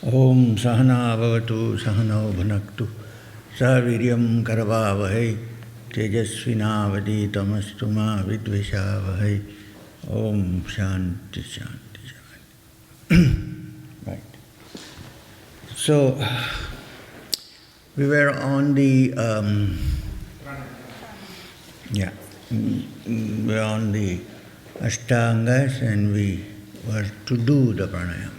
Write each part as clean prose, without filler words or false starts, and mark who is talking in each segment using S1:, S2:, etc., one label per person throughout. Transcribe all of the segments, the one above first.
S1: Om Sahana Bhavatu Sahano Bhunaktu Saviryam Karavavahai Tejasvinavaditamastu ma vidvishavahai. Om Shanti Shanti Shanti. Right. So, we were on the we were on the Ashtangas and we were to do the pranayama.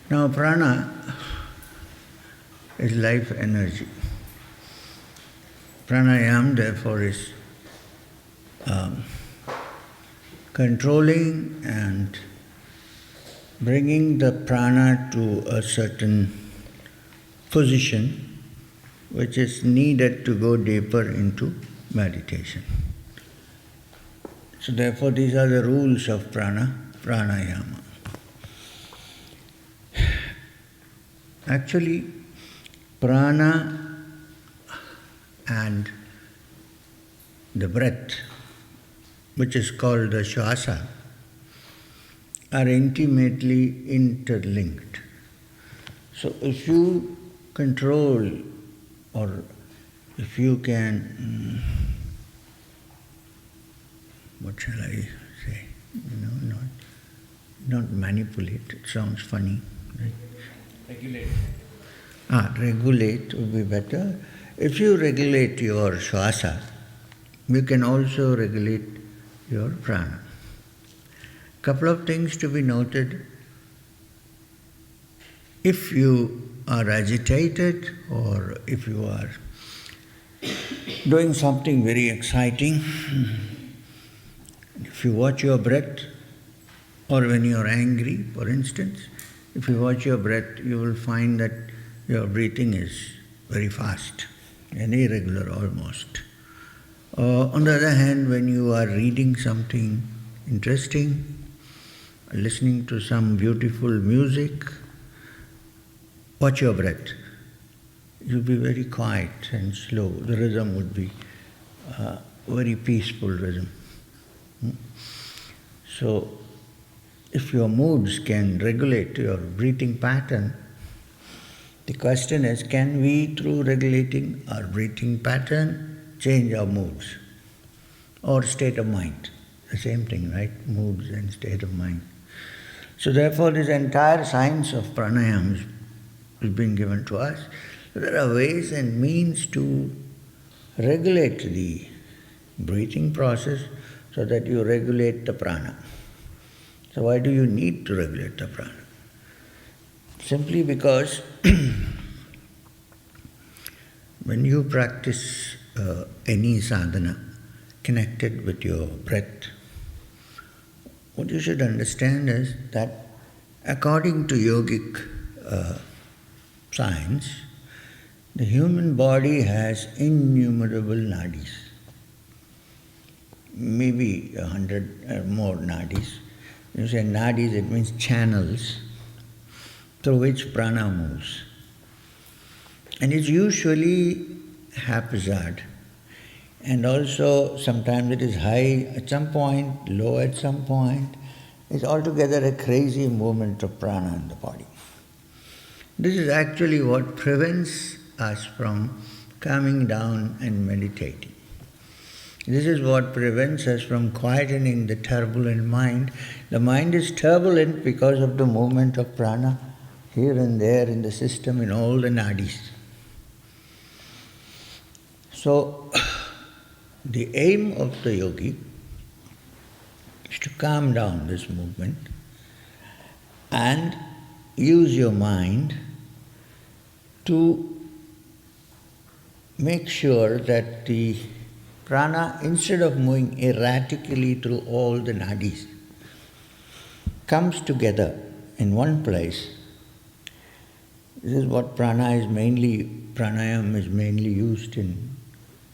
S1: Now prana is life energy. Pranayama therefore is controlling and bringing the prana to a certain position which is needed to go deeper into meditation. So therefore these are the rules of pranayama. Actually, prana and the breath, which is called the shvāsa, are intimately interlinked. So if you control or if you can, what shall I say, not manipulate, it sounds funny, right?
S2: Regulate.
S1: Regulate would be better. If you regulate your shvāsa, you can also regulate your prana. Couple of things to be noted. If you are agitated or if you are doing something very exciting, if you watch your breath, or when you are angry, for instance, if you watch your breath, you will find that your breathing is very fast and irregular almost. On the other hand, when you are reading something interesting, listening to some beautiful music, watch your breath. You'll be very quiet and slow. The rhythm would be a very peaceful rhythm. So, if your moods can regulate your breathing pattern, the question is, can we, through regulating our breathing pattern, change our moods or state of mind? The same thing, right? Moods and state of mind. So therefore, this entire science of pranayama is being given to us. There are ways and means to regulate the breathing process so that you regulate the prana. So why do you need to regulate the prana? Simply because when you practice any sadhana connected with your breath, what you should understand is that according to yogic science, the human body has innumerable nāḍīs, maybe 100 or more nāḍīs. When you say nāḍīs, it means channels through which prana moves. And it's usually haphazard. And also sometimes it is high at some point, low at some point. It's altogether a crazy movement of prana in the body. This is actually what prevents us from calming down and meditating. This is what prevents us from quietening the turbulent mind. The mind is turbulent because of the movement of prana here and there in the system, in all the nāḍīs. So, the aim of the yogi is to calm down this movement and use your mind to make sure that the prana, instead of moving erratically through all the nāḍīs, comes together in one place. This is what pranayama is mainly used in,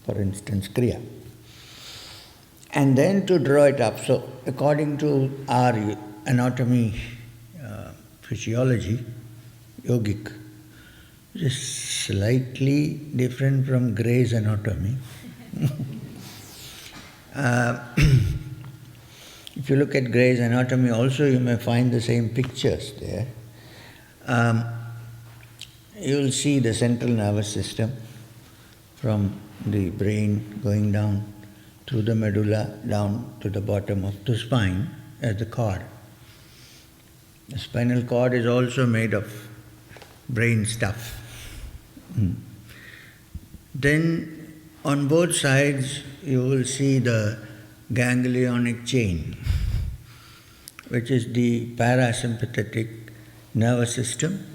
S1: for instance, Kriya. And then to draw it up. So according to our anatomy, physiology, yogic, which is slightly different from Gray's anatomy. If you look at Gray's Anatomy also, you may find the same pictures there. You will see the central nervous system from the brain going down through the medulla down to the bottom of the spine as the cord. The spinal cord is also made of brain stuff. Then on both sides you will see the ganglionic chain, which is the parasympathetic nervous system,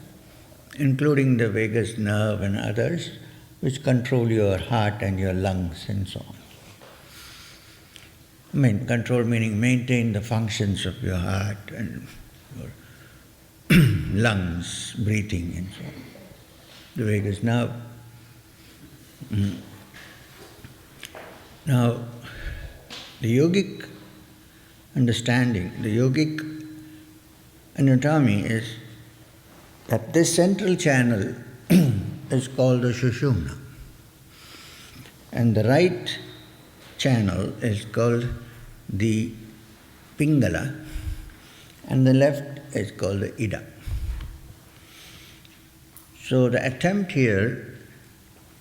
S1: including the vagus nerve and others, which control your heart and your lungs and so on. Control meaning maintain the functions of your heart and your lungs, breathing and so on. The vagus nerve. Now, the yogic understanding, the yogic anatomy is that this central channel is called the sushumna, and the right channel is called the pingala, and the left is called the ida. So the attempt here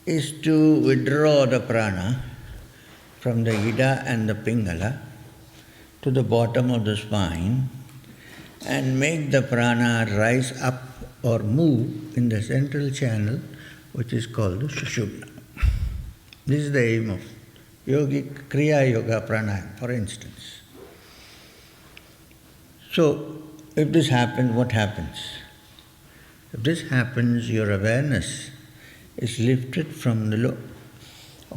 S1: is to withdraw the prana from the ida and the pingala to the bottom of the spine and make the prana rise up or move in the central channel, which is called the sushumna. This is the aim of yogic Kriya Yoga Pranayama, for instance. So, if this happens, what happens? If this happens, your awareness is lifted from the low.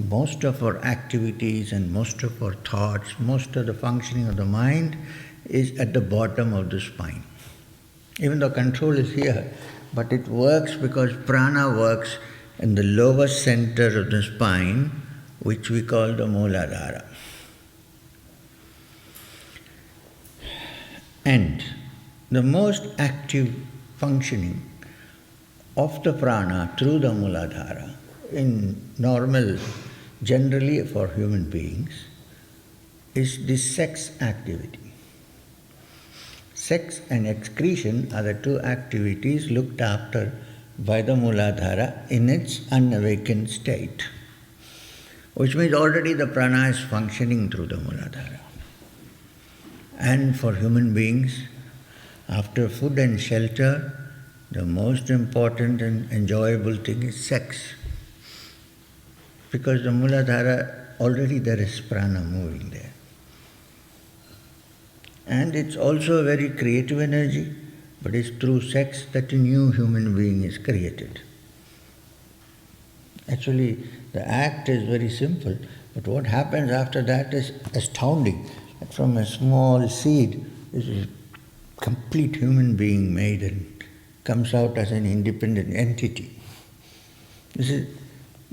S1: Most of our activities and most of our thoughts, most of the functioning of the mind is at the bottom of the spine. Even though control is here, but it works because prana works in the lower center of the spine, which we call the Mūlādhāra. And the most active functioning of the prana through the Mūlādhāra in normal, generally for human beings, is the sex activity. Sex and excretion are the two activities looked after by the Mūlādhāra in its unawakened state, which means already the prana is functioning through the Mūlādhāra. And for human beings, after food and shelter, the most important and enjoyable thing is sex. Because the Mūlādhāra, already there is prana moving there. And it's also a very creative energy, but it's through sex that a new human being is created. Actually, the act is very simple, but what happens after that is astounding. That from a small seed, this is a complete human being made and comes out as an independent entity. This is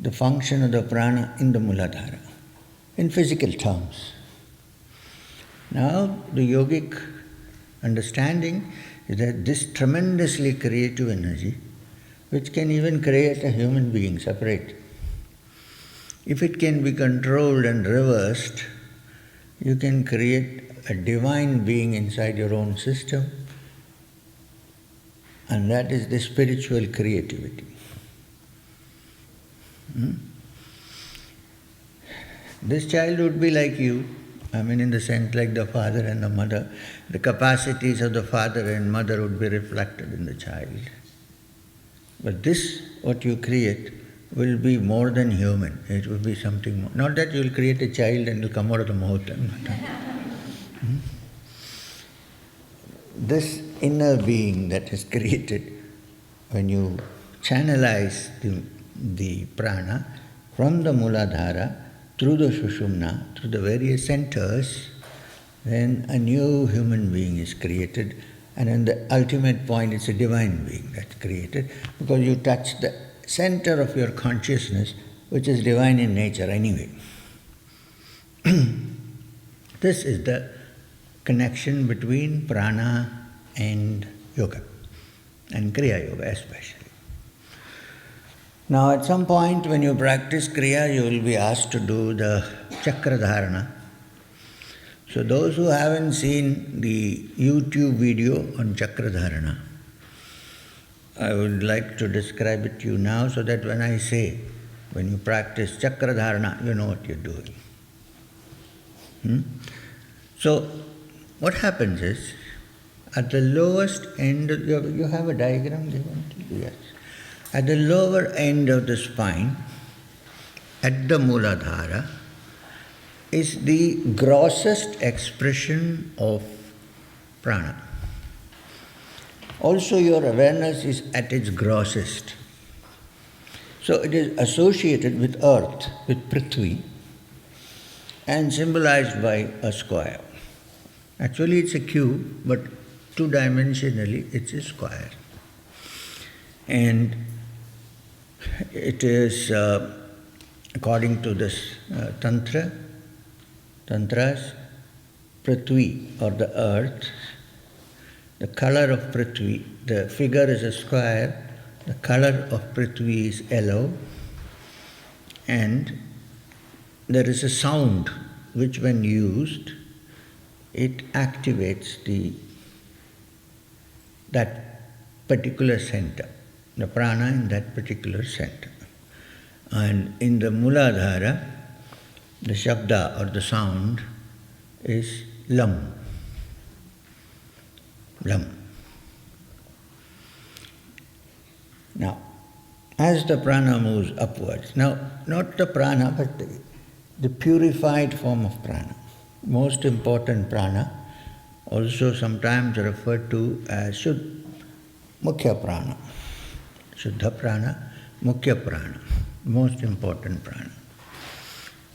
S1: the function of the prana in the Mūlādhāra, in physical terms. Now, the yogic understanding is that this tremendously creative energy, which can even create a human being separate, if it can be controlled and reversed, you can create a divine being inside your own system, and that is the spiritual creativity. This child would be like you, in the sense like the father and the mother. The capacities of the father and mother would be reflected in the child. But this, what you create, will be more than human. It will be something more. Not that you will create a child and it will come out of the mouth. This inner being that is created, when you channelize the prana from the Mūlādhāra through the sushumna, through the various centers, then a new human being is created, and in the ultimate point it's a divine being that's created, because you touch the center of your consciousness, which is divine in nature anyway. This is the connection between prana and yoga, and Kriya Yoga especially. Now at some point when you practice Kriya, you will be asked to do the Chakra dhāraṇā. So those who haven't seen the YouTube video on Chakra dhāraṇā, I would like to describe it to you now so that when I say, when you practice Chakra dhāraṇā, you know what you're doing. So what happens is, at the lowest end, you have a diagram given to you? Yes. At the lower end of the spine, at the Mūlādhāra, is the grossest expression of prana. Also your awareness is at its grossest. So it is associated with earth, with Prithvi, and symbolized by a square. Actually it's a cube, but two-dimensionally it's a square. And it is, according to this Tantras, Prithvi, or the earth, the color of Prithvi, the figure is a square, the color of Prithvi is yellow, and there is a sound which when used, it activates that particular center, the prana in that particular center. And in the Mūlādhāra, the shabda or the sound is lam. Lam. Now, as the prana moves upwards, now not the prana but the purified form of prana, most important prana, also sometimes referred to as mukhya prana, Shuddha prana, mukhya prana, most important prana.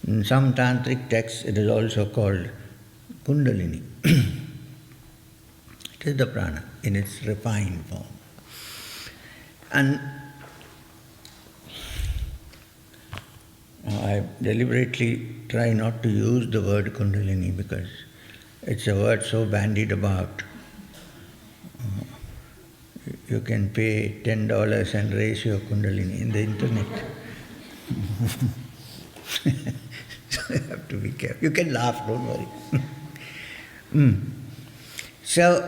S1: In some tantric texts it is also called kundalini. It is the prana in its refined form. And I deliberately try not to use the word kundalini because it's a word so bandied about. You can pay $10 and raise your kundalini in the internet. So you have to be careful. You can laugh, don't worry. So,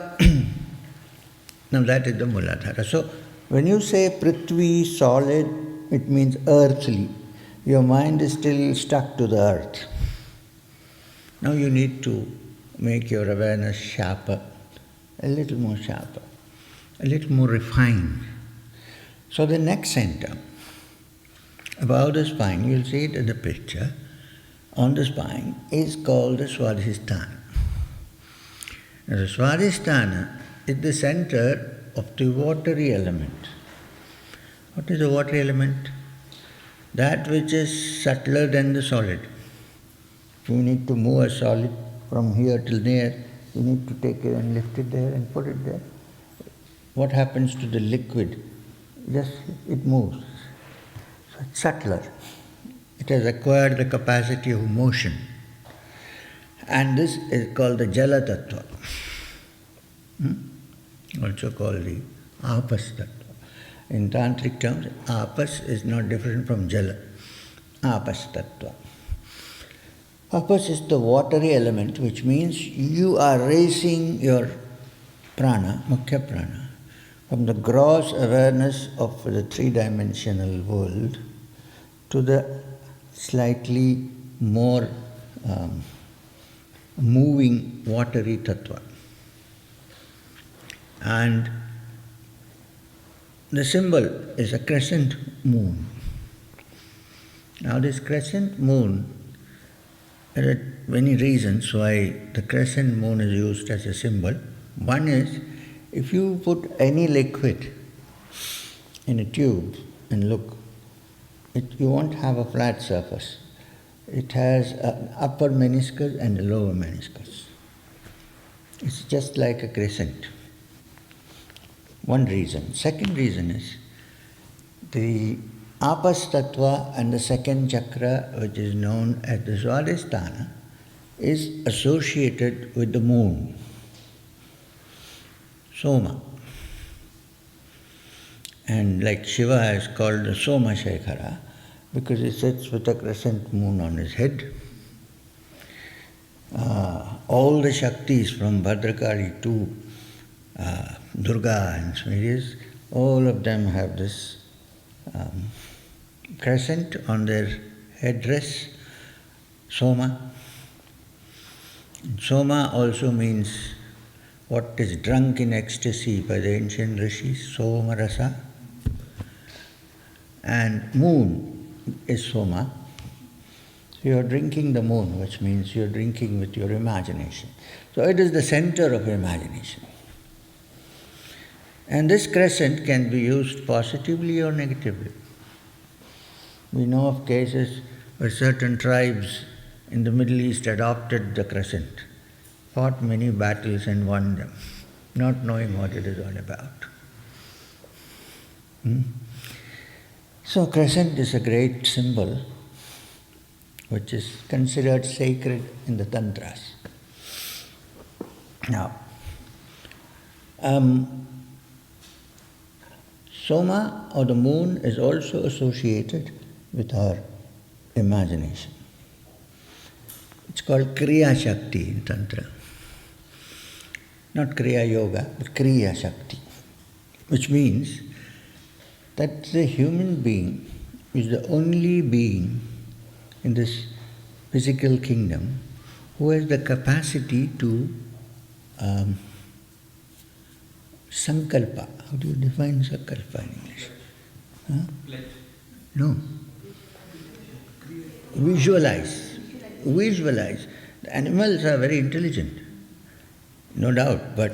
S1: now that is the Mūlādhāra. So, when you say Prithvi, solid, it means earthly. Your mind is still stuck to the earth. Now you need to make your awareness sharper, a little more sharper, a little more refined. So the next center, above the spine, you'll see it in the picture, on the spine, is called the Svādhishthāna. Now the Svādhishthāna is the center of the watery element. What is the watery element? That which is subtler than the solid. If you need to move a solid from here till there, you need to take it and lift it there and put it there. What happens to the liquid? Just it moves. So it's subtler. It has acquired the capacity of motion. And this is called the Jala Tattva. Also called the Āpas Tattva. In tantric terms, Āpas is not different from Jala. Āpas Tattva. Āpas is the watery element, which means you are raising your prana, mukhya prana, from the gross awareness of the three-dimensional world to the slightly more moving watery tattva. And the symbol is a crescent moon. Now this crescent moon, there are many reasons why the crescent moon is used as a symbol. One is, if you put any liquid in a tube and look, you won't have a flat surface. It has an upper meniscus and a lower meniscus. It's just like a crescent. One reason. Second reason is the Āpas Tattva and the second chakra, which is known as the Svādhishthāna, is associated with the moon, Soma. And like Shiva is called the Soma Shekhara because he sits with a crescent moon on his head. all the Shaktis from Bhadrakali to Durga and various, all of them have this crescent on their headdress, Soma. Soma also means what is drunk in ecstasy by the ancient rishis, Soma rasa. And moon is Soma. So you are drinking the moon, which means you are drinking with your imagination. So it is the center of imagination. And this crescent can be used positively or negatively. We know of cases where certain tribes in the Middle East adopted the crescent, fought many battles and won them, not knowing what it is all about. So crescent is a great symbol which is considered sacred in the Tantras. Now, Soma or the moon is also associated with our imagination. It's called Kriyā-śakti in Tantra. Not Kriya Yoga, but Kriyā-śakti, which means that the human being is the only being in this physical kingdom who has the capacity to sankalpa. How do you define sankalpa in English? No. Visualize. The animals are very intelligent, no doubt, but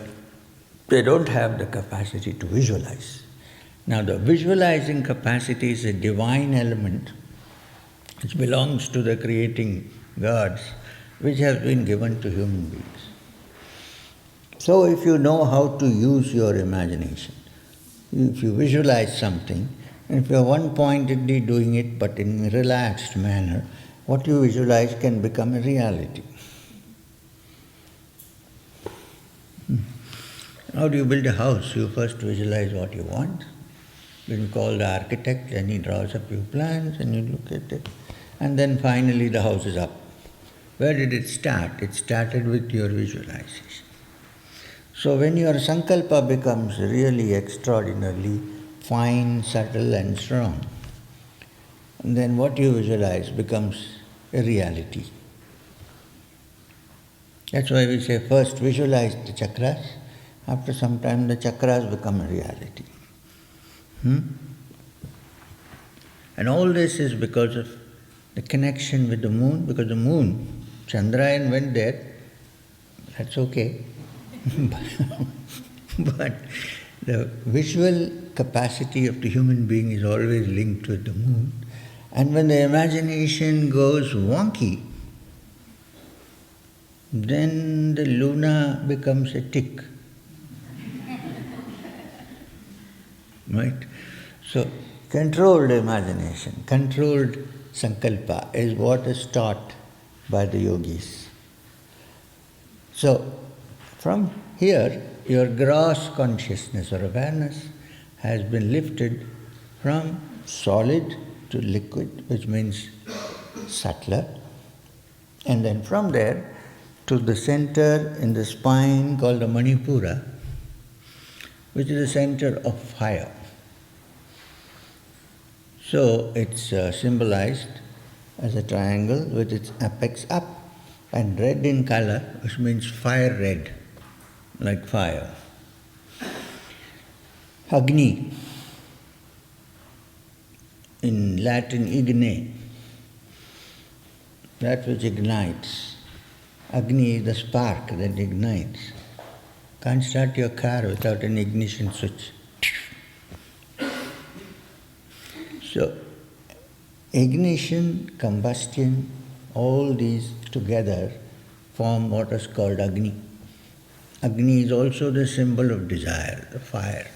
S1: they don't have the capacity to visualize. Now the visualizing capacity is a divine element which belongs to the creating gods, which has been given to human beings. So if you know how to use your imagination, if you visualize something, and if you are one-pointedly doing it but in a relaxed manner, what you visualize can become a reality. How do you build a house? You first visualize what you want. Then you call the architect and he draws a few plans and you look at it. And then finally the house is up. Where did it start? It started with your visualization. So when your sankalpa becomes really extraordinarily fine, subtle and strong, then what you visualize becomes a reality. That's why we say first visualize the chakras. After some time the chakras become a reality. And all this is because of the connection with the moon, because the moon, Chandrayaan went there, that's okay. But the visual capacity of the human being is always linked with the moon. And when the imagination goes wonky, then the luna becomes a tick. Right? So, controlled imagination, controlled sankalpa is what is taught by the yogis. So, from here, your gross consciousness or awareness has been lifted from solid to liquid, which means subtler, and then from there to the center in the spine called the Maṇipūra, which is the center of fire. So it's symbolized as a triangle with its apex up and red in color, which means fire red, like fire. Agni, in Latin igne, that which ignites. Agni is the spark that ignites. Can't start your car without an ignition switch. So, ignition, combustion, all these together form what is called Agni. Agni is also the symbol of desire, the fire.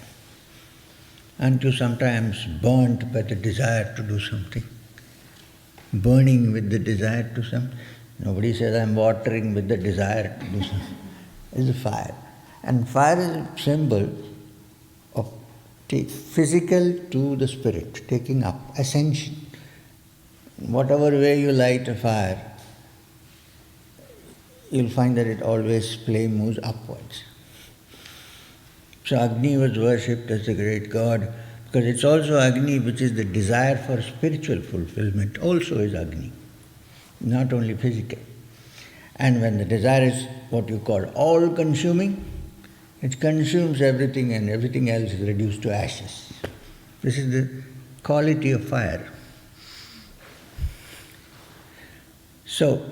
S1: Aren't you sometimes burnt by the desire to do something? Burning with the desire to something? Nobody says, I'm watering with the desire to do something. It's a fire. And fire is a symbol of physical to the spirit, taking up, ascension. Whatever way you light a fire, you'll find that it always flame moves upwards. So Agni was worshipped as the great god, because it's also Agni which is the desire for spiritual fulfillment, also is Agni, not only physical. And when the desire is what you call all-consuming, it consumes everything and everything else is reduced to ashes. This is the quality of fire. So,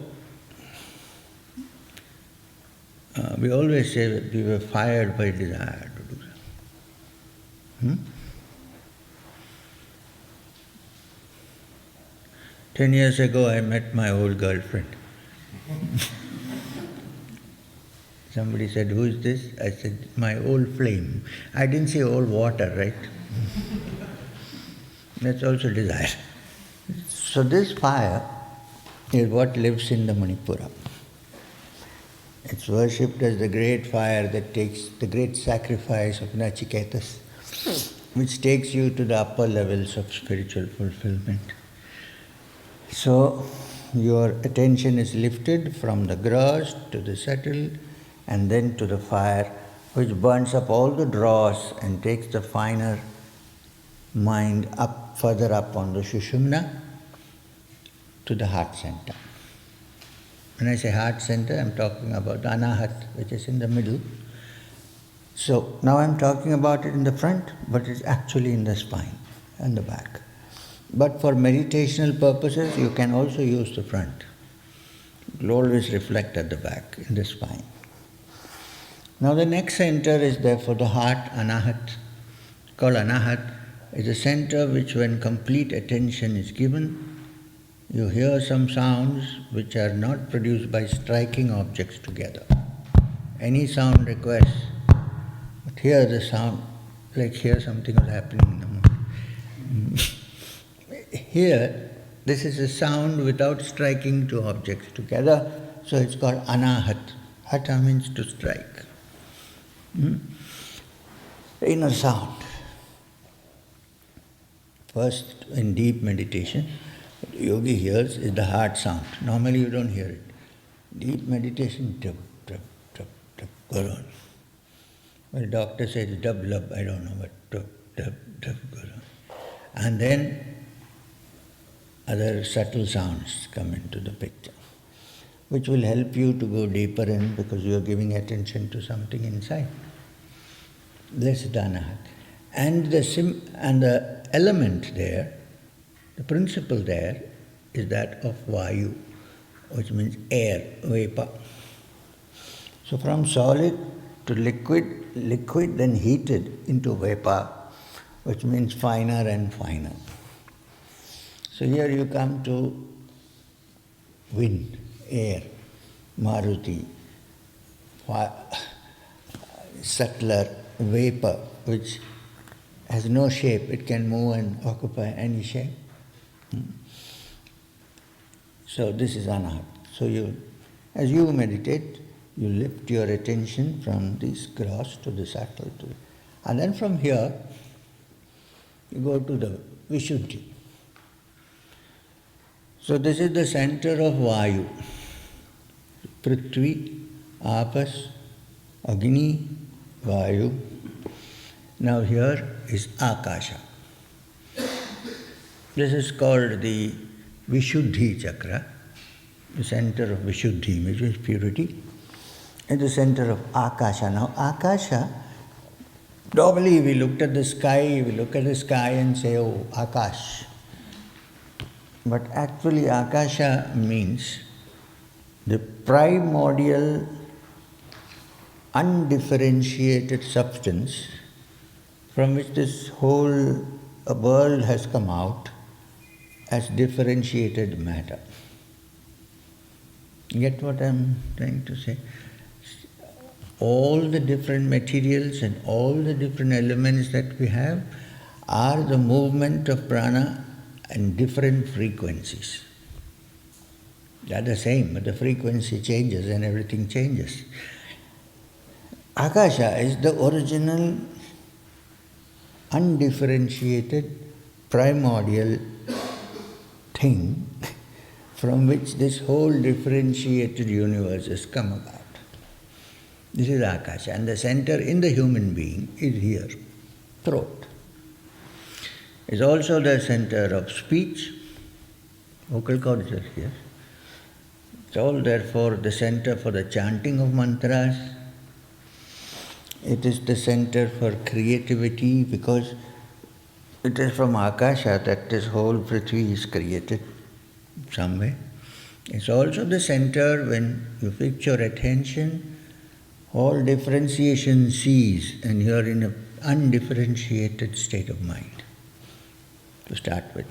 S1: we always say that we were fired by desire to do that. 10 years ago I met my old girlfriend. Somebody said, "Who is this?" I said, "My old flame." I didn't say old water, right? That's also desire. So this fire is what lives in the Maṇipūra. It's worshipped as the great fire that takes the great sacrifice of Nachiketas, which takes you to the upper levels of spiritual fulfillment. So your attention is lifted from the gross to the subtle and then to the fire, which burns up all the dross and takes the finer mind up, further up on the sushumna to the heart center. When I say heart center, I'm talking about Anāhata, which is in the middle. So now I'm talking about it in the front, but it's actually in the spine and the back. But for meditational purposes, you can also use the front. It will always reflect at the back, in the spine. Now the next center is therefore the heart, Anāhata. Called Anāhata is a center which, when complete attention is given, you hear some sounds which are not produced by striking objects together. Any sound requests, but hear the sound, like here something was happening in the morning. Here, this is a sound without striking two objects together, so it's called Anāhata. Hata means to strike. Inner sound. First, in deep meditation, what the yogi hears is the heart sound. Normally you don't hear it. Deep meditation, dub, dub, dub, dub, go on. Well, doctor says dub, lub, I don't know, but dub, dub, dub, go on. And then other subtle sounds come into the picture, which will help you to go deeper in because you are giving attention to something inside. This is Anāhata. And the element there, the principle there, is that of Vāyu, which means air, vapor. So from solid to liquid then heated into vapor, which means finer and finer. So here you come to wind, air, Maruti, subtler vapor, which has no shape. It can move and occupy any shape. So this is Anāhata. So as you meditate, you lift your attention from this gross to the subtle. And then from here, you go to the Viśuddha. So this is the center of Vāyu. Prithvi, Āpas, Agni, Vāyu. Now here is Ākāśa. This is called the Viśuddha Chakra, the center of Viśuddhi, which is purity, and the center of Ākāśa. Now Ākāśa, normally we look at the sky and say, oh, Ākāśa. But actually Ākāśa means the primordial, undifferentiated substance from which this whole world has come out as differentiated matter. Get what I'm trying to say? All the different materials and all the different elements that we have are the movement of prana and different frequencies. They are the same, but the frequency changes and everything changes. Ākāśa is the original, undifferentiated, primordial thing from which this whole differentiated universe has come about. This is Ākāśa, and the center in the human being is here, throat. It's also the center of speech, vocal cords are here. It's all therefore the center for the chanting of mantras. It is the center for creativity because it is from Ākāśa that this whole Prithvi is created some way. It's also the center when you fix your attention, all differentiation cease and you are in an undifferentiated state of mind to start with.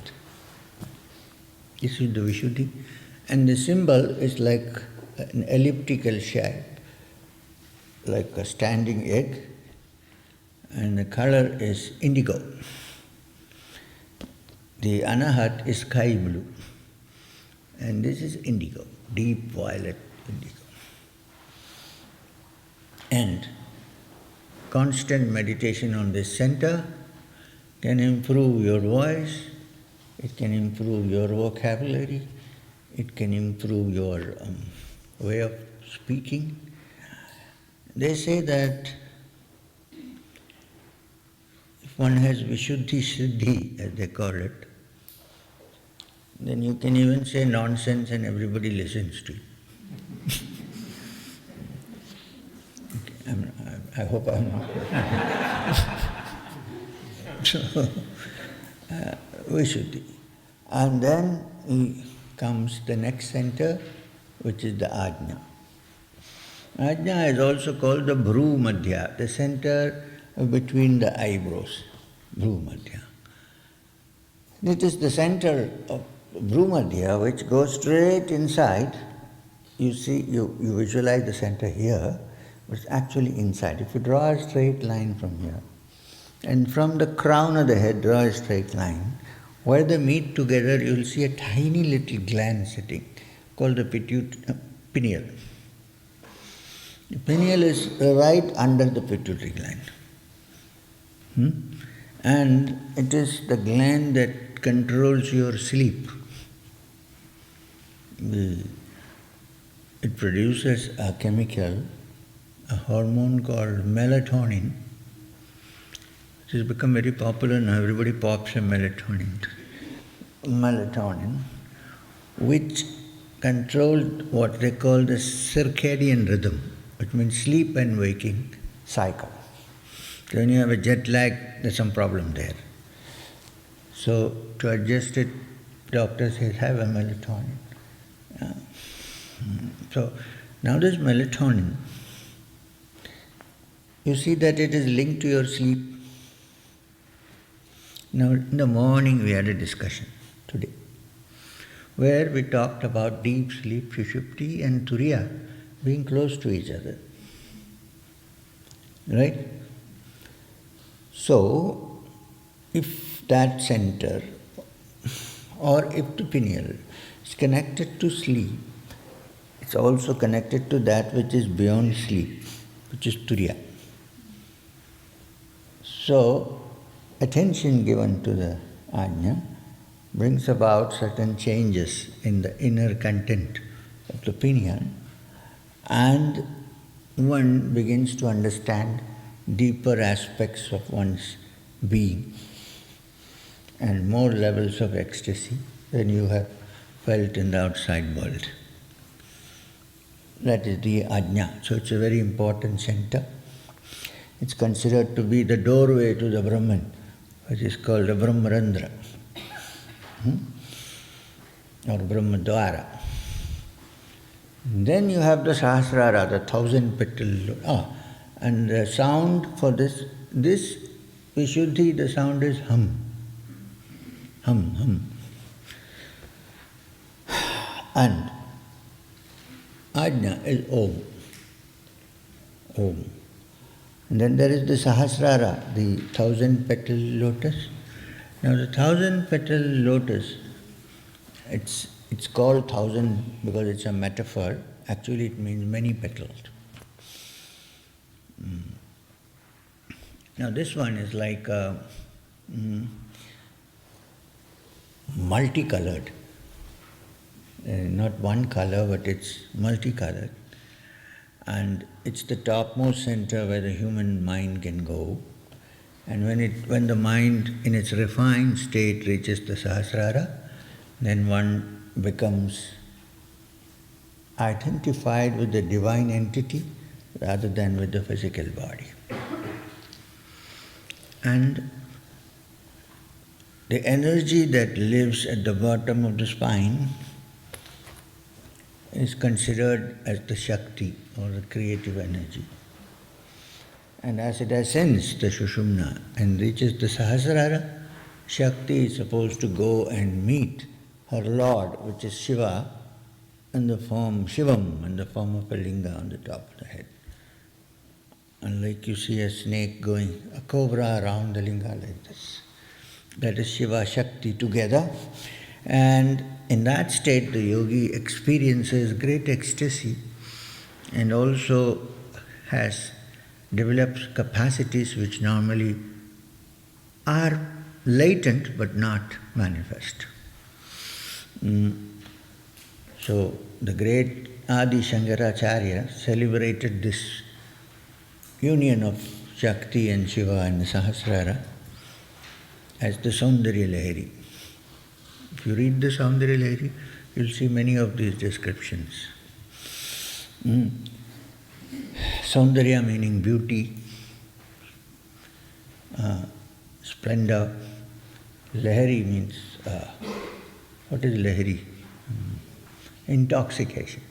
S1: This is the Viśuddhi. And the symbol is like an elliptical shape, like a standing egg, and the color is indigo. The Anāhata is sky blue, and this is indigo, deep violet indigo. And constant meditation on this center can improve your voice, it can improve your vocabulary, it can improve your way of speaking. They say that if one has Viśuddhi Siddhi, as they call it, then you can even say nonsense and everybody listens to you. I hope I'm not. So, Viśuddhi. And then comes the next center, which is the Ajña. Ajña is also called the Bhrūmadhya, the center between the eyebrows, Bhrūmadhya. It is the center of Bhrūmadhya which goes straight inside. You see, you visualize the center here, but it's actually inside. If you draw a straight line from here, and from the crown of the head draw a straight line, where they meet together you will see a tiny little gland sitting called the pineal. The pineal is right under the pituitary gland. And it is the gland that controls your sleep. It produces a chemical, a hormone called melatonin. It has become very popular now, everybody pops a melatonin. Melatonin, which controls what they call the circadian rhythm, which means sleep and waking cycle. So when you have a jet lag, there's some problem there. So to adjust it, doctor says, have a melatonin. So now this melatonin, you see that it is linked to your sleep. Now in the morning we had a discussion today, where we talked about deep sleep, sushupti and turiya being close to each other. Right? So, if that center, or if the pineal is connected to sleep, it's also connected to that which is beyond sleep, which is turiya. So, attention given to the Ajña brings about certain changes in the inner content of the pineal, and one begins to understand deeper aspects of one's being and more levels of ecstasy than you have felt in the outside world. That is the Ajña. So it's a very important center. It's considered to be the doorway to the Brahman, which is called the Brahmarandra, or Brahmadwara. Then you have the Sahasrāra, the 1,000-petal. And the sound for this Viśuddhi, the sound is hum. Hum, hum. And Ajña is Om. Om. And then there is the Sahasrāra, the 1,000-petal lotus. Now the 1,000-petal lotus, it's called 1,000 because it's a metaphor. Actually it means many petals. Now this one is like multicolored. not one color, but it's multicolored. And it's the topmost center where the human mind can go. And when the mind in its refined state reaches the Sahasrāra, then one becomes identified with the divine entity rather than with the physical body. And the energy that lives at the bottom of the spine is considered as the Shakti, or the creative energy. And as it ascends the sushumna and reaches the Sahasrāra, Shakti is supposed to go and meet her Lord, which is Shiva, in the form, Shivam, in the form of a linga on the top of the head. And like you see a snake going, a cobra around the linga like this. That is Shiva-Shakti together. And in that state, the yogi experiences great ecstasy and also develops capacities which normally are latent but not manifest. So the great Adi Shankaracharya celebrated this union of Shakti and Shiva and the Sahasrāra as the Soundarya-lahiri. If you read the Soundarya-lahiri, you'll see many of these descriptions. Soundarya meaning beauty, splendor. Lahiri means, what is lahiri? Intoxication.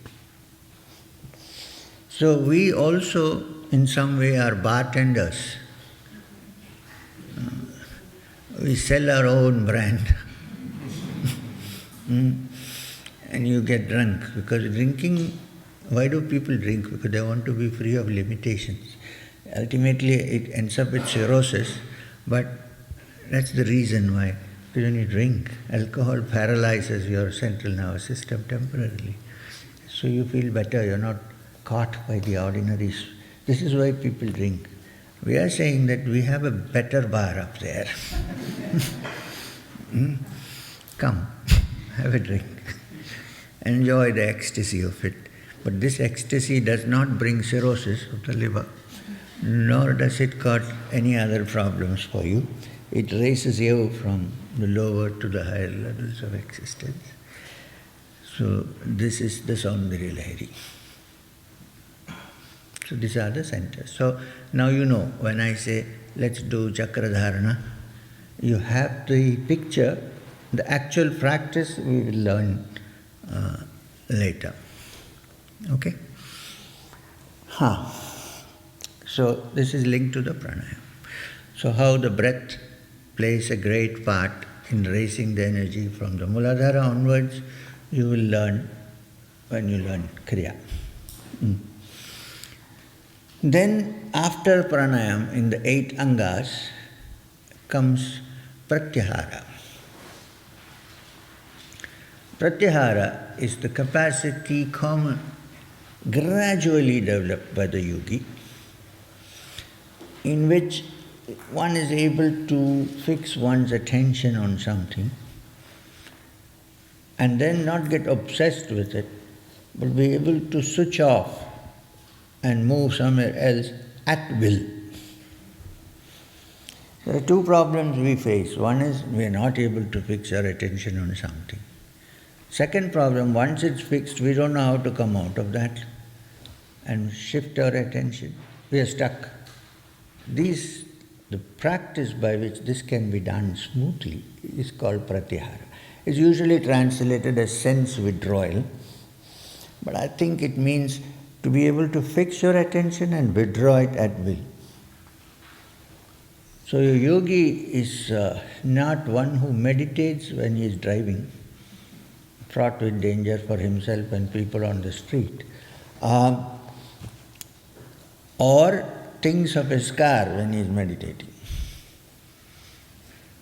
S1: So we also in some way are bartenders. We sell our own brand. And you get drunk. Because drinking, why do people drink? Because they want to be free of limitations. Ultimately it ends up with cirrhosis, but that's the reason why. Because when you drink, alcohol paralyzes your central nervous system temporarily. So you feel better, you're not caught by the ordinaries. This is why people drink. We are saying that we have a better bar up there. Come, have a drink. Enjoy the ecstasy of it. But this ecstasy does not bring cirrhosis of the liver, nor does it cause any other problems for you. It raises you from the lower to the higher levels of existence. So this is the Soundarya-lahiri. So these are the centers. So now you know, when I say, let's do Chakra dhāraṇā, you have the picture. The actual practice we will learn later. Okay? So this is linked to the pranayama. So how the breath plays a great part in raising the energy from the Mūlādhāra onwards, you will learn when you learn Kriya. Then after pranayama, in the 8 angas, comes Pratyahara. Pratyahara is the capacity gradually developed by the yogi, in which one is able to fix one's attention on something and then not get obsessed with it, but be able to switch off and move somewhere else at will. There are 2 problems we face. One is we are not able to fix our attention on something. Second problem, once it's fixed, we don't know how to come out of that and shift our attention. We are stuck. The practice by which this can be done smoothly is called Pratyahara. It's usually translated as sense withdrawal, but I think it means to be able to fix your attention and withdraw it at will. So a yogi is not one who meditates when he is driving, fraught with danger for himself and people on the street, or thinks of his car when he is meditating.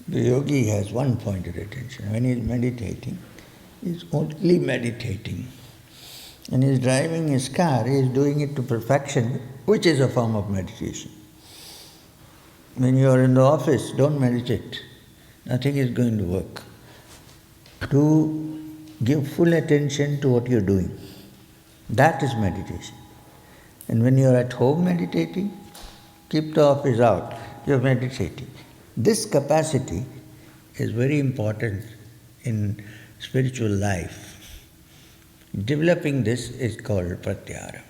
S1: The yogi has one point of attention. When he is meditating, he is only meditating. When he is driving his car, he is doing it to perfection, which is a form of meditation. When you are in the office, don't meditate. Nothing is going to work. Do give full attention to what you're doing. That is meditation. And when you're at home meditating, keep the office out, you're meditating. This capacity is very important in spiritual life. Developing this is called Pratyahara.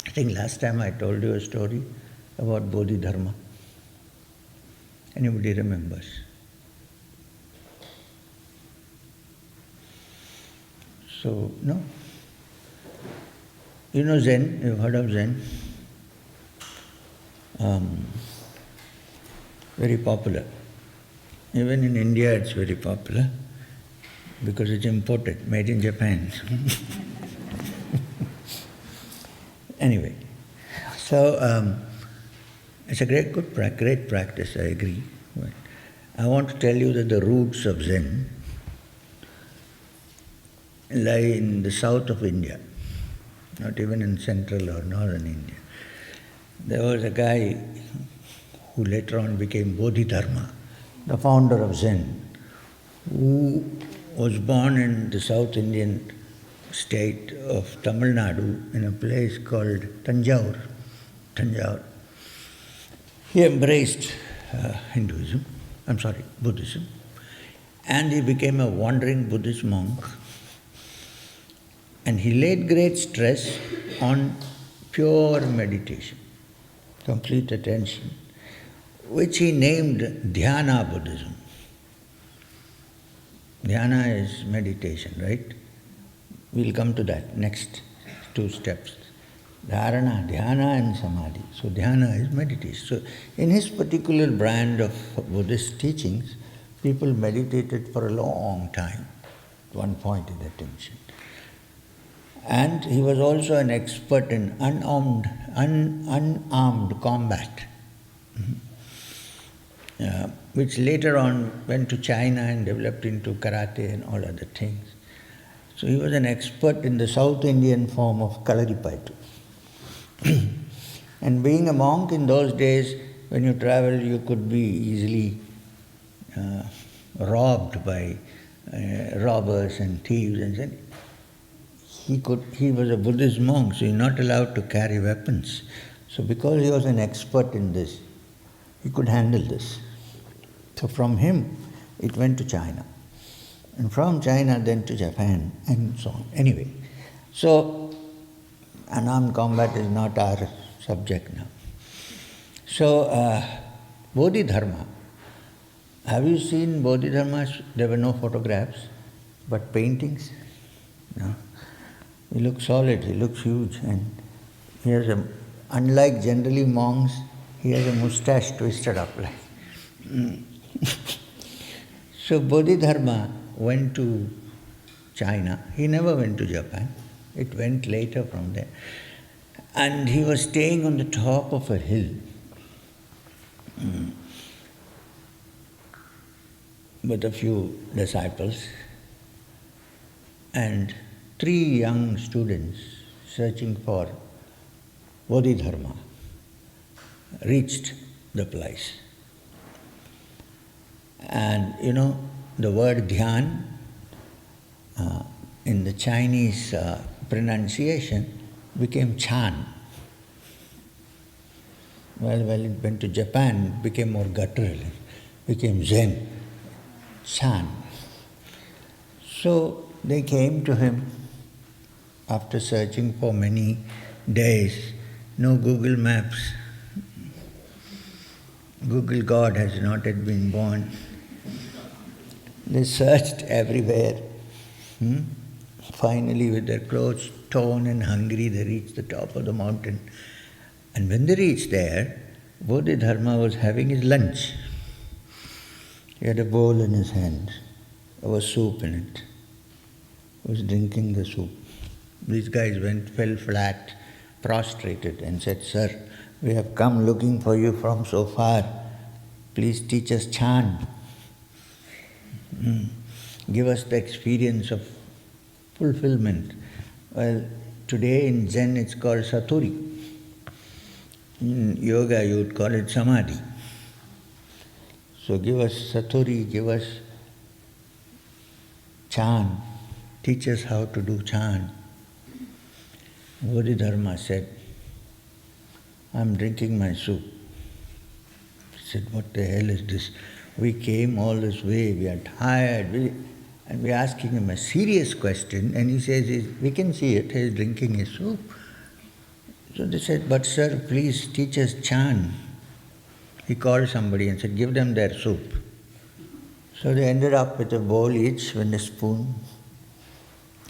S1: I think last time I told you a story about Bodhidharma. Anybody remembers? So, no? You know Zen? You've heard of Zen? Very popular. Even in India it's very popular because it's imported, made in Japan. Anyway, so it's a great practice, I agree. But I want to tell you that the roots of Zen lie in the south of India, not even in central or northern India. There was a guy who later on became Bodhidharma, the founder of Zen, who was born in the South Indian state of Tamil Nadu in a place called Tanjore. He embraced Buddhism, and he became a wandering Buddhist monk. And he laid great stress on pure meditation, complete attention, which he named Dhyana Buddhism. Dhyana is meditation, right? We'll come to that, next two steps. Dhāraṇā, dhyana and samadhi. So dhyana is meditation. So in his particular brand of Buddhist teachings, people meditated for a long time, one point in attention. And he was also an expert in unarmed combat, which later on went to China and developed into karate and all other things. So he was an expert in the South Indian form of Kalaripayattu. And being a monk in those days, when you travel, you could be easily robbed by robbers and thieves and so. He was a Buddhist monk, so he's not allowed to carry weapons. So because he was an expert in this, he could handle this. So from him, it went to China. And from China then to Japan, and so on. Anyway, so unarmed combat is not our subject now. So Bodhidharma, have you seen Bodhidharmas? There were no photographs, but paintings. No. He looks solid, he looks huge, and he has unlike generally monks, he has a moustache twisted up like. So Bodhidharma went to China. He never went to Japan. It went later from there. And he was staying on the top of a hill. With a few disciples. And 3 young students searching for Bodhidharma reached the place. And you know, the word dhyan in the Chinese pronunciation became chan. Well, it went to Japan, it became more guttural, it became Zen, chan. So they came to him after searching for many days. No Google Maps. Google God has not yet been born. They searched everywhere. Finally, with their clothes torn and hungry, they reached the top of the mountain. And when they reached there, Bodhidharma was having his lunch. He had a bowl in his hand. There was soup in it. He was drinking the soup. These guys fell flat, prostrated, and said, "Sir, we have come looking for you from so far. Please teach us chan. Give us the experience of fulfillment." Well, today in Zen it's called satori. In yoga you would call it samadhi. So give us satori, give us chant, teach us how to do chant. Bodhidharma said, I'm drinking my soup. He said, what the hell is this? We came all this way, we are tired, and we're asking him a serious question, and he says, we can see it, he's drinking his soup. So they said, but sir, please teach us chant. He called somebody and said, give them their soup. So they ended up with a bowl each and a spoon.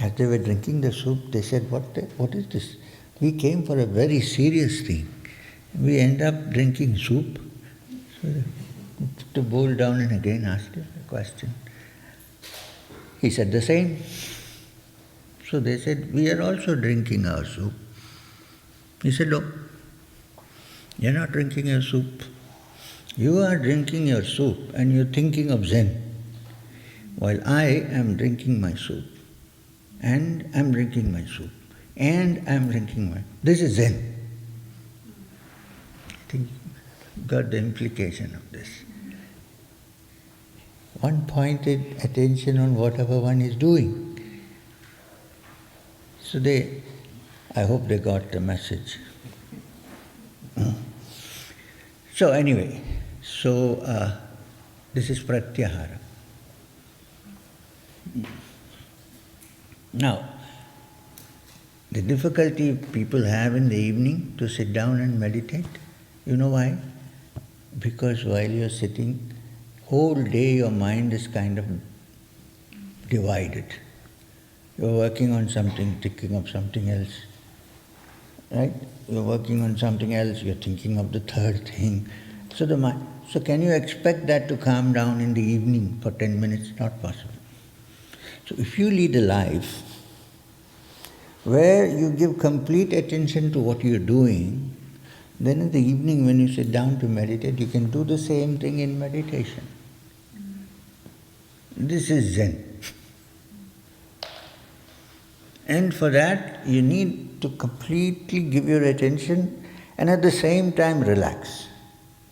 S1: As they were drinking the soup, they said, what is this? We came for a very serious thing. We end up drinking soup. So they put the bowl down and again asked him a question. He said the same. So they said, we are also drinking our soup. He said, no, you're not drinking your soup. You are drinking your soup and you're thinking of Zen, while I am drinking my soup, and I'm drinking my soup, and I'm drinking my... This is Zen. I think you got the implication of this. One pointed attention on whatever one is doing. So I hope they got the message. So anyway, this is Pratyahara. Now, the difficulty people have in the evening to sit down and meditate, you know why? Because while you're sitting, whole day your mind is kind of divided. You're working on something, thinking of something else. Right? You're working on something else, you're thinking of the third thing. So can you expect that to calm down in the evening for 10 minutes? Not possible. So if you lead a life where you give complete attention to what you're doing, then in the evening when you sit down to meditate, you can do the same thing in meditation. This is Zen. And for that, you need to completely give your attention and at the same time relax.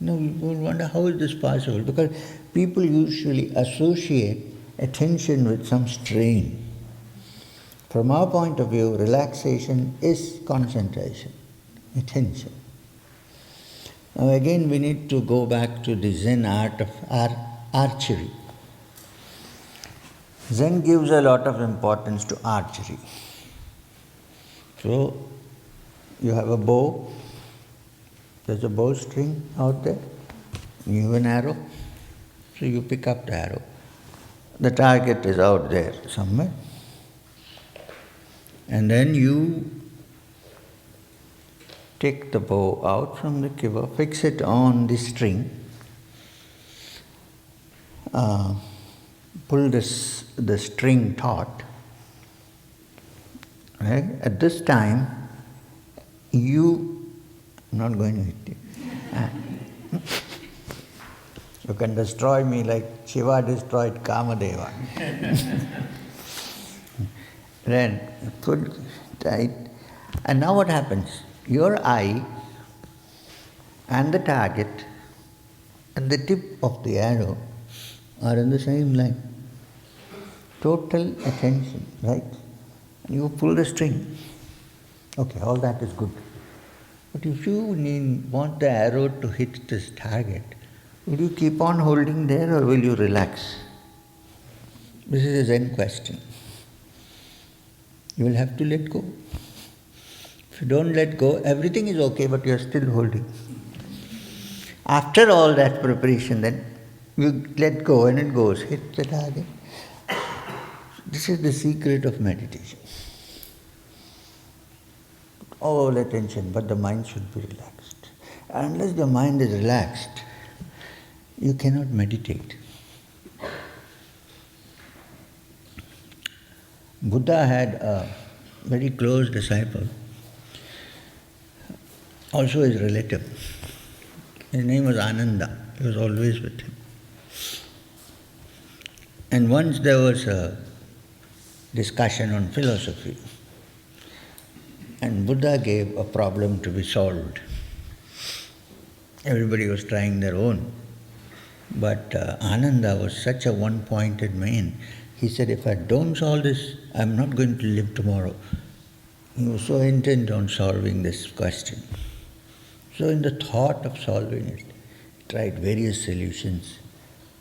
S1: You will wonder, how is this possible? Because people usually associate attention with some strain. From our point of view, relaxation is concentration, attention. Now again, we need to go back to the Zen art of archery. Zen gives a lot of importance to archery. So, you have a bow, there's a bowstring out there, you have an arrow, so you pick up the arrow. The target is out there somewhere. And then you take the bow out from the quiver, fix it on the string, pull the string taut. Right? At this time, I'm not going to hit you. You can destroy me like Shiva destroyed Kamadeva. Then put tight. And now what happens? Your eye and the target and the tip of the arrow are in the same line. Total attention, right? You pull the string. Okay, all that is good. But if you want the arrow to hit this target, will you keep on holding there or will you relax? This is a Zen question. You will have to let go. If you don't let go, everything is okay, but you are still holding. After all that preparation, then you let go and it goes, hit the target. This is the secret of meditation. All attention, but the mind should be relaxed. Unless the mind is relaxed, you cannot meditate. Buddha had a very close disciple, also his relative. His name was Ananda. He was always with him. And once there was a discussion on philosophy, and Buddha gave a problem to be solved. Everybody was trying their own. But Ananda was such a one-pointed man. he said, if I don't solve this, I'm not going to live tomorrow. He was so intent on solving this question. So in the thought of solving it, he tried various solutions.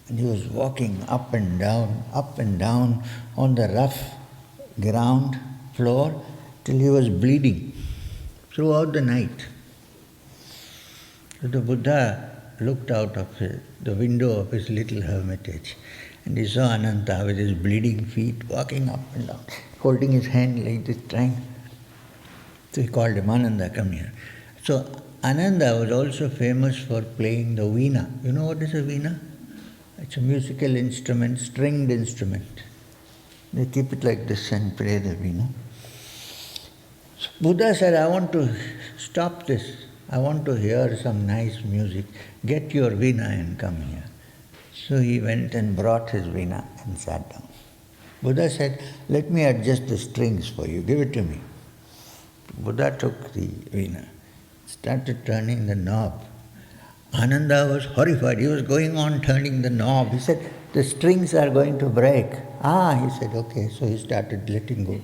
S1: And he was walking up and down on the rough ground floor till he was bleeding throughout the night. So the Buddha looked out of the window of his little hermitage and he saw Ananta with his bleeding feet walking up and down, holding his hand like this, trying. So he called him, Ananda, come here. So Ananda was also famous for playing the veena. You know what is a veena? It's a musical instrument, stringed instrument. They keep it like this and play the veena. So Buddha said, I want to stop this. I want to hear some nice music. Get your veena and come here. So he went and brought his veena and sat down. Buddha said, let me adjust the strings for you. Give it to me. Buddha took the veena, started turning the knob. Ananda was horrified. He was going on turning the knob. He said, the strings are going to break. He said, okay. So he started letting go.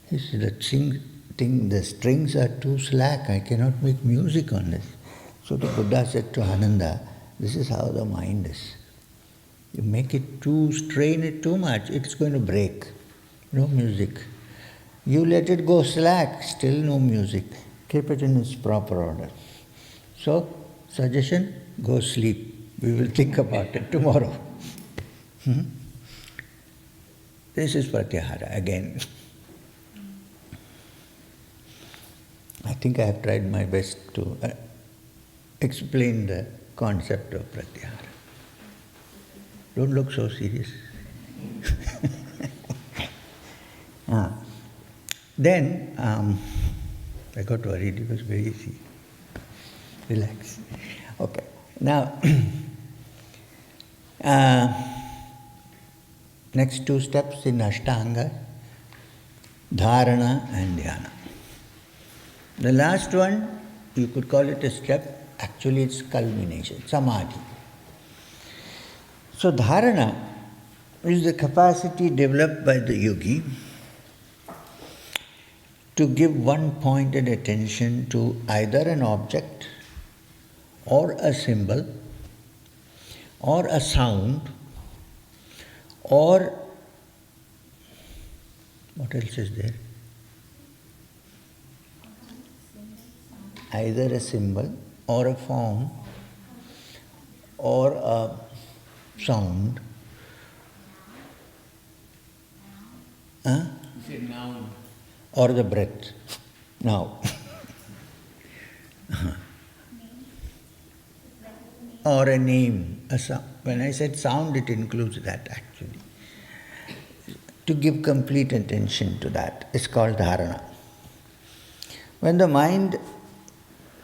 S1: He said, the strings are too slack. I cannot make music on this. So the Buddha said to Ananda, this is how the mind is. You make it strain it too much, it's going to break. No music. You let it go slack, still no music. Keep it in its proper order. So, suggestion, go sleep. We will think about it tomorrow. This is Pratyahara again. I think I have tried my best to explain the concept of Pratyahara. Don't look so serious. Then, I got worried, it was very easy. Relax. Okay. Now, next two steps in Ashtanga, dhāraṇā and dhyana. The last one, you could call it a step, actually it's culmination, samadhi. So dhāraṇā is the capacity developed by the yogi to give one-pointed attention to either an object or a symbol or a sound or what else is there? Either a symbol or a form or a sound.
S2: You said noun.
S1: Or the breath. Now. Or a name. A sound. When I said sound, it includes that actually. To give complete attention to that is called dhāraṇā. When the mind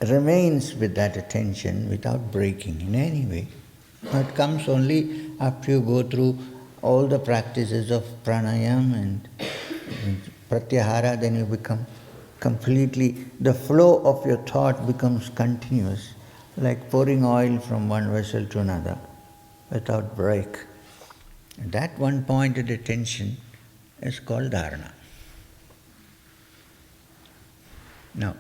S1: remains with that attention without breaking in any way, it comes only after you go through all the practices of pranayāma and pratyahara, then you become completely, the flow of your thought becomes continuous, like pouring oil from one vessel to another without break. And that one-pointed attention is called dhāraṇā. Now,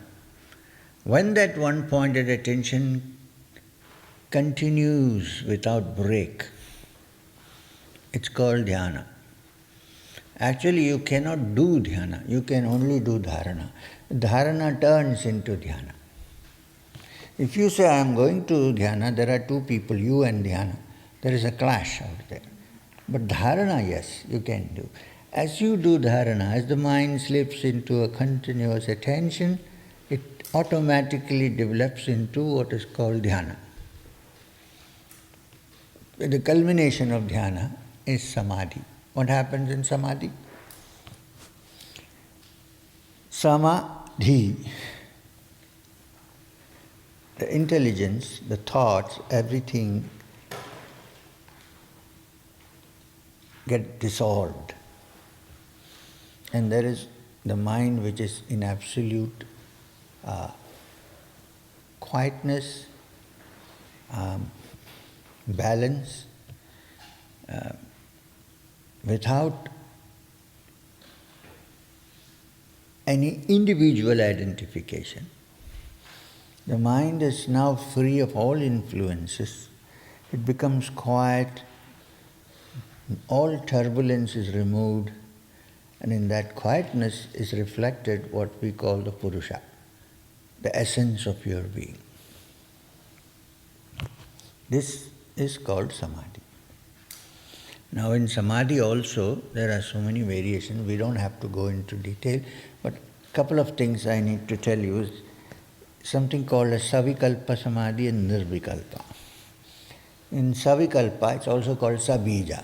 S1: when that one-pointed attention continues without break, it's called dhyana. Actually, you cannot do dhyana, you can only do dhāraṇā. Dhāraṇā turns into dhyana. If you say, I am going to dhyana, there are two people, you and dhyana. There is a clash out there. But dhāraṇā, yes, you can do. As you do dhāraṇā, as the mind slips into a continuous attention, it automatically develops into what is called dhyana. The culmination of dhyana is samadhi. What happens in samadhi? Samadhi. The intelligence, the thoughts, everything get dissolved. And there is the mind which is in absolute quietness, balance, without any individual identification. The mind is now free of all influences. It becomes quiet, all turbulence is removed, and in that quietness is reflected what we call the Purusha, the essence of your being. This is called Samadhi. Now in Samadhi also, there are so many variations, we don't have to go into detail, but a couple of things I need to tell you is something called a Savikalpa Samadhi and Nirvikalpa. In Savikalpa, it's also called Sabija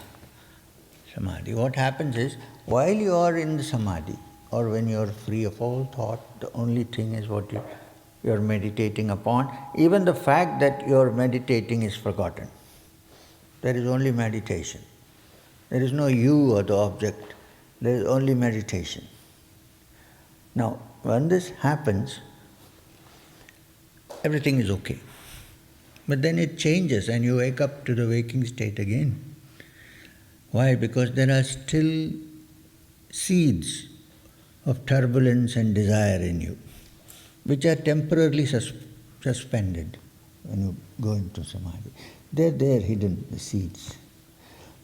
S1: Samadhi. What happens is, while you are in the Samadhi, or when you are free of all thought, the only thing is what you are meditating upon. Even the fact that you are meditating is forgotten. There is only meditation. There is no you or the object. There is only meditation. Now, when this happens, everything is okay. But then it changes and you wake up to the waking state again. Why? Because there are still seeds of turbulence and desire in you, which are temporarily suspended when you go into Samadhi. They're there hidden, the seeds.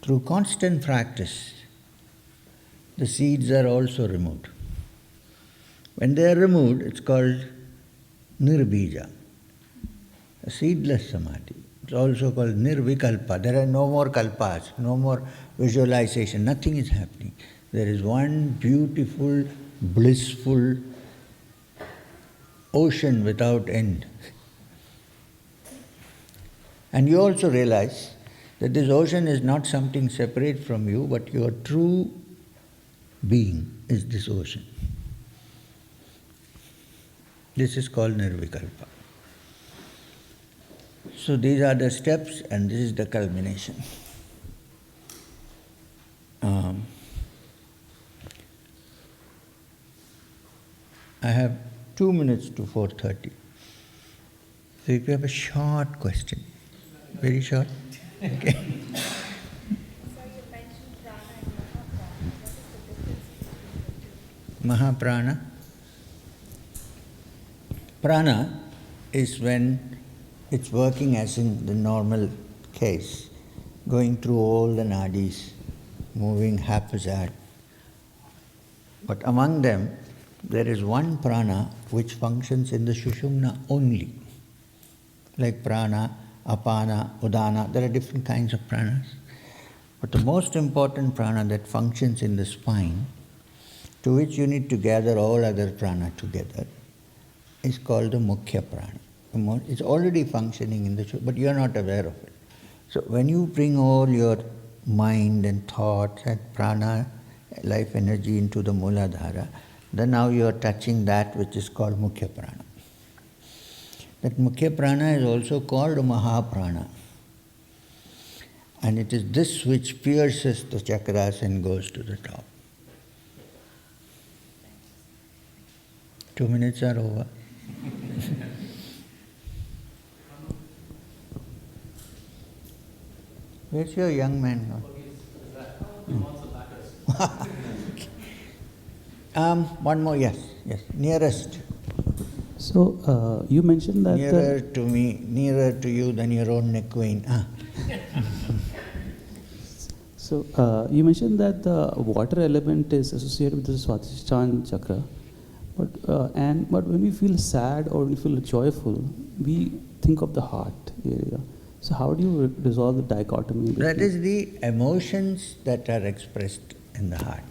S1: Through constant practice, the seeds are also removed. When they are removed, it's called Nirbija, a seedless Samadhi. It's also called Nirvikalpa. There are no more kalpas, no more visualization, nothing is happening. There is one beautiful, blissful ocean without end. And you also realize that this ocean is not something separate from you, but your true being is this ocean. This is called Nirvikalpa. So these are the steps and this is the culmination. I have 2 minutes to 4:30. So if you have a short question, very short, okay.
S3: So you mentioned Prana and Mahaprana.
S1: Mahaprana.
S3: What is the difference between the two?
S1: Prana is when it's working as in the normal case, going through all the nāḍīs, moving haphazard. But among them, there is one prana which functions in the sushumna only. Like prana, apana, udana, there are different kinds of pranas. But the most important prana that functions in the spine, to which you need to gather all other prana together, is called the mukhya prana. It's already functioning in the but you are not aware of it. So when you bring all your mind and thoughts and prana, life energy into the Mūlādhāra, then now you are touching that which is called mukhya prana. That mukhya prana is also called Mahaprana. And it is this which pierces the chakras and goes to the top. 2 minutes are over. Where's your young man now? One more, yes, nearest.
S4: So, you mentioned that...
S1: Nearer to me, nearer to you than your own neck vein.
S4: So, you mentioned that the water element is associated with the Svādhishthāna chakra. But when we feel sad or we feel joyful, we think of the heart area. So how do you resolve the dichotomy?
S1: That is the emotions that are expressed in the heart.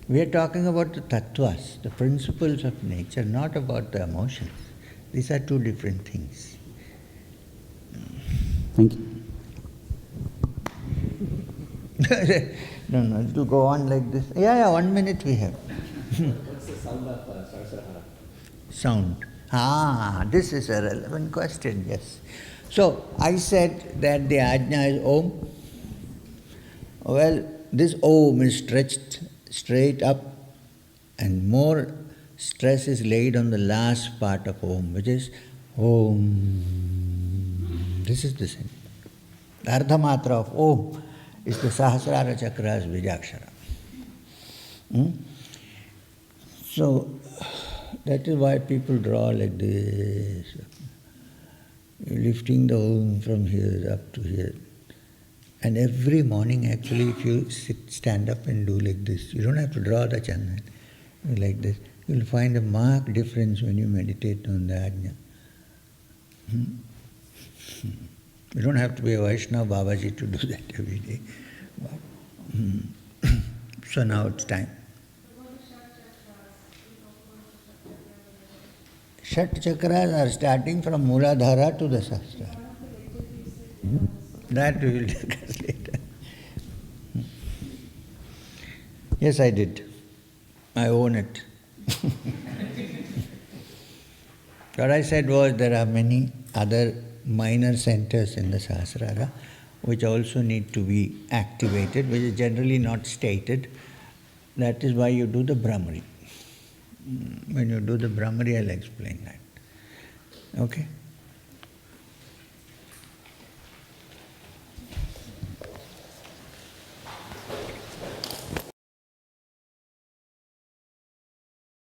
S1: We are talking about the tattvas, the principles of nature, not about the emotions. These are two different things.
S4: Thank you.
S1: No, it will go on like this. Yeah, 1 minute we have.
S2: What's the sound of Sahasrāra?
S1: Sound. This is a relevant question, yes. So, I said that the Ajña is Om. Well, this Om is stretched straight up and more stress is laid on the last part of Om, which is Om. This is the same. The Ardha-mātra of Om is the Sahasrāra chakras, Bijākṣara. So, that is why people draw like this, lifting the Om from here up to here. And every morning actually if you stand up and do like this, you don't have to draw the Chandan, like this. You'll find a marked difference when you meditate on the Ajña. You don't have to be a Vaishnava Babaji to do that every day. So now it's time. Shat chakras are starting from Mūlādhāra to the Sahasrāra. That we will discuss later. Yes, I did. I own it. What I said was there are many other minor centers in the Sahasrāra which also need to be activated, which is generally not stated. That is why you do the Brahmari. When you do the Brahmari, I'll explain that. Okay?